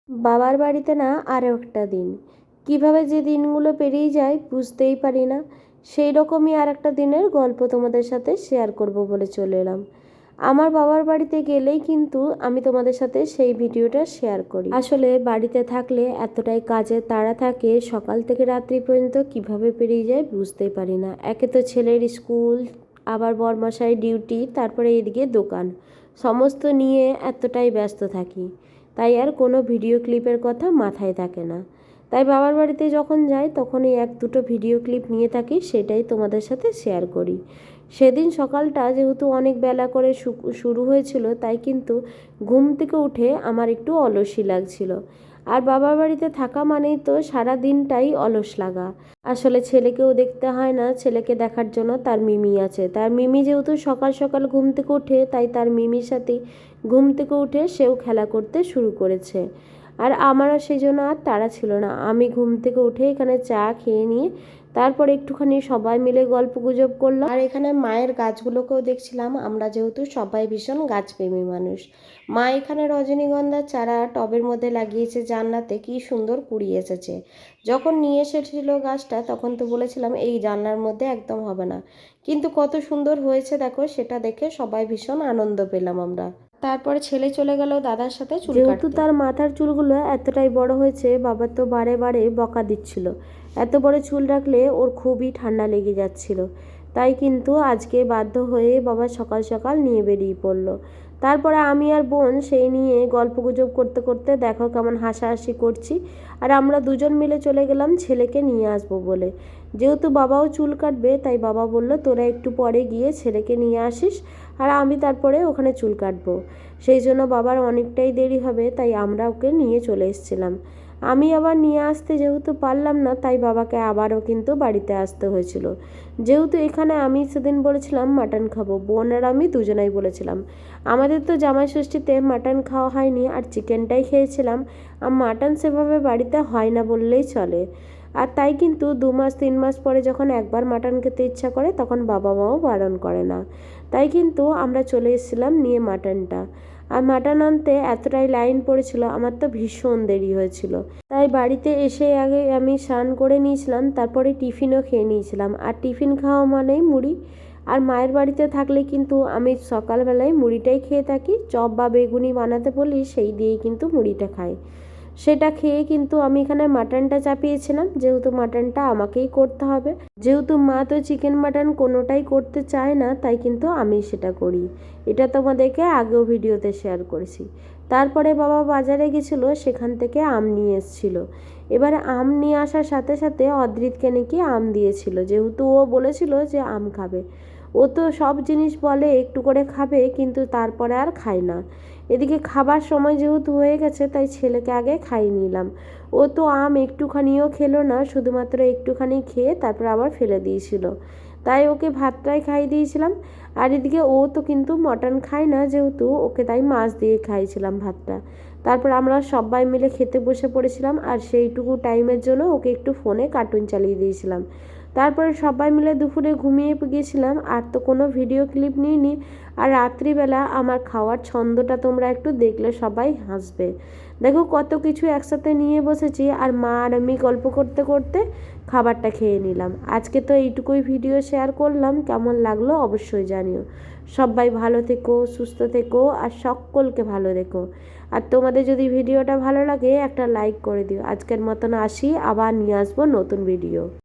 বাবার বাড়িতে না আরও একটা দিন, কিভাবে যে দিনগুলো পেরিয়ে যায় বুঝতেই পারি না। সেই রকমই আর একটা দিনের গল্প তোমাদের সাথে শেয়ার করব বলে চলে এলাম। আমার বাবার বাড়িতে গেলেই কিন্তু আমি তোমাদের সাথে সেই ভিডিওটা শেয়ার করি। আসলে বাড়িতে থাকলে এতটাই কাজের তাড়া থাকে, সকাল থেকে রাত্রি পর্যন্ত কিভাবে পেরিয়ে যায় বুঝতেই পারি না। একে তো ছেলের স্কুল, আবার বরমশাই ডিউটি, তারপরে এদিকে দোকান, সমস্ত নিয়ে এতটাই ব্যস্ত থাকি, তাই আর কোনো ভিডিও ক্লিপের কথা মাথায় থাকে না। তাই বাবার বাড়িতে যখন যাই তখনই এক দুটো ভিডিও ক্লিপ নিয়ে থাকি, সেটাই তোমাদের সাথে শেয়ার করি। সেদিন সকালটা যেহেতু অনেক বেলা করে শুরু হয়েছিল, তাই কিন্তু ঘুম থেকে উঠে আমার একটু অলসই লাগছিল। আর বাবার বাড়িতে থাকা মানেই তো সারা দিনটাই অলস লাগা। আসলে ছেলেকেও দেখতে হয় না, ছেলেকে দেখার জন্য তার মিমি আছে। তার মিমি যেহেতু সকাল সকাল ঘুম থেকে ওঠে, তাই তার মিমির সাথে ঘুম থেকে উঠে সেও খেলা করতে শুরু করেছে। আর আমারও সেই জন্য আর তাড়া ছিল না। আমি ঘুম থেকে উঠে এখানে চা খেয়ে নিয়ে তারপরে একটুখানি সবাই মিলে গল্প গুজব করলাম। আর এখানে মায়ের গাছগুলোকেও দেখছিলাম। আমরা যেহেতু সবাই ভীষণ গাছপ্রেমী মানুষ, মা এখানে রজনীগন্ধার চারা টবের মধ্যে লাগিয়েছে জানলাতে, কি সুন্দর কুড়ি এসেছে। যখন নিয়ে এসেছিল গাছটা তখন তো বলেছিলাম এই জানলার মধ্যে একদম হবে না, কিন্তু কত সুন্দর হয়েছে দেখো, সেটা দেখে সবাই ভীষণ আনন্দ পেলাম আমরা। তারপরে ছেলে চলে গেল দাদার সাথে চুল কাটতে। যেহেতু তার মাথার চুলগুলো এতটাই বড় হয়েছে, বাবা তো বারে বারে বকা দিচ্ছিল, এত বড় চুল রাখলে ওর খুবই ঠান্ডা লেগে যাচ্ছিল। তাই কিন্তু আজকে বাধ্য হয়ে বাবা সকাল সকাল নিয়ে বেরিয়ে পড়লো। তারপরে আমি আর বোন সেই নিয়ে গল্পগুজব করতে করতে দেখো কেমন হাসাহাসি করছি। আর আমরা দুজন মিলে চলে গেলাম ছেলেকে নিয়ে আসবো বলে। যেহেতু বাবাও চুল কাটবে, তাই বাবা বলল তোরা একটু পরে গিয়ে ছেলেকে নিয়ে আসিস, আর আমি তারপরে ওখানে চুল কাটবো। সেই জন্য বাবার অনেকটাই দেরি হবে, তাই আমরা ওকে নিয়ে চলে এসেছিলাম। আমি আবার নিয়ে আসতে যেহেতু পারলাম না, তাই বাবাকে আবারও কিন্তু বাড়িতে আসতে হয়েছিল। যেহেতু এখানে আমি সেদিন বলেছিলাম মাটন খাবো, বোন আর আমি দুজনাই বলেছিলাম। আমাদের তো জামাই ষষ্ঠীতে মাটন খাওয়া হয়নি, আর চিকেনটাই খেয়েছিলাম। আর মাটন সেভাবে বাড়িতে হয় না বললেই চলে। আর তাই কিন্তু 2 মাস 3 মাস পরে যখন একবার মাটন খেতে ইচ্ছা করে, তখন বাবা মাও বারণ করে না। তাই কিন্তু আমরা চলে এসেছিলাম নিয়ে মাটনটা। আর মাটন আনতে এতটাই লাইন পড়েছিল, আমার তো ভীষণ দেরি হয়েছিল। তাই বাড়িতে এসে আগে আমি স্নান করে নিয়েছিলাম, তারপরে টিফিনও খেয়ে নিয়েছিলাম। আর টিফিন খাওয়া মানেই মুড়ি। আর মায়ের বাড়িতে থাকলে কিন্তু আমি সকালবেলায় মুড়িটাই খেয়ে থাকি, চপ বা বেগুনি বানাতে বলি সেই দিয়েই কিন্তু মুড়িটা খাই। সেটা খেয়ে কিন্তু আমি এখানে মাটনটা চাপিয়েছিলাম, যেহেতু মাটনটা আমাকেই করতে হবে। যেহেতু মা তো চিকেন মাটন কোনোটাই করতে চায় না, তাই কিন্তু আমি সেটা করি। এটা তোমাদেরকে আগেও ভিডিওতে শেয়ার করেছি। তারপরে বাবা বাজারে গেছিলো, সেখান থেকে আম নিয়ে এসেছিল। এবারে আম নিয়ে আসার সাথে সাথে অদ্রিতকে নাকি আম দিয়েছিল, যেহেতু ও বলেছিল যে আম খাবে। ও তো সব জিনিস বলে একটু করে খাবে, কিন্তু তারপরে আর খায় না। এদিকে খাবার সময় যেহেতু হয়ে গেছে, তাই ছেলেকে আগে খাইয়ে নিলাম। ও তো আম একটুখানিও খেলো না, শুধুমাত্র একটুখানি খেয়ে তারপর আবার ফেলে দিয়েছিল। তাই ওকে ভাতটাই খাইয়ে দিয়েছিলাম। আর এদিকে ও তো কিন্তু মটন খায় না, যেহেতু ওকে তাই মাছ দিয়ে খাইয়েছিলাম ভাতটা। তারপর আমরা সবাই মিলে খেতে বসে পড়েছিলাম, আর সেইটুকু টাইমের জন্য ওকে একটু ফোনে কার্টুন চালিয়ে দিয়েছিলাম। তারপরে সবাই মিলে দুপুরে ঘুমিয়ে গিয়েছিলাম, আর তো কোনো ভিডিও ক্লিপ নিইনি। আর রাত্রিবেলা আমার খাওয়ার ছন্দটা তোমরা একটু দেখলে সবাই হাসবে। দেখো কত কিছু একসাথে নিয়ে বসেছি, আর মা আর আমি গল্প করতে করতে খাবারটা খেয়ে নিলাম। আজকে তো এইটুকুই ভিডিও শেয়ার করলাম, কেমন লাগলো অবশ্যই জানিও। সবাই ভালো থেকো, সুস্থ থেকো, আর সকলকে ভালো রেখো। আর তোমাদের যদি ভিডিওটা ভালো লাগে একটা লাইক করে দিও। আজকের মতন আসি, আবার নিয়ে আসবো নতুন ভিডিও।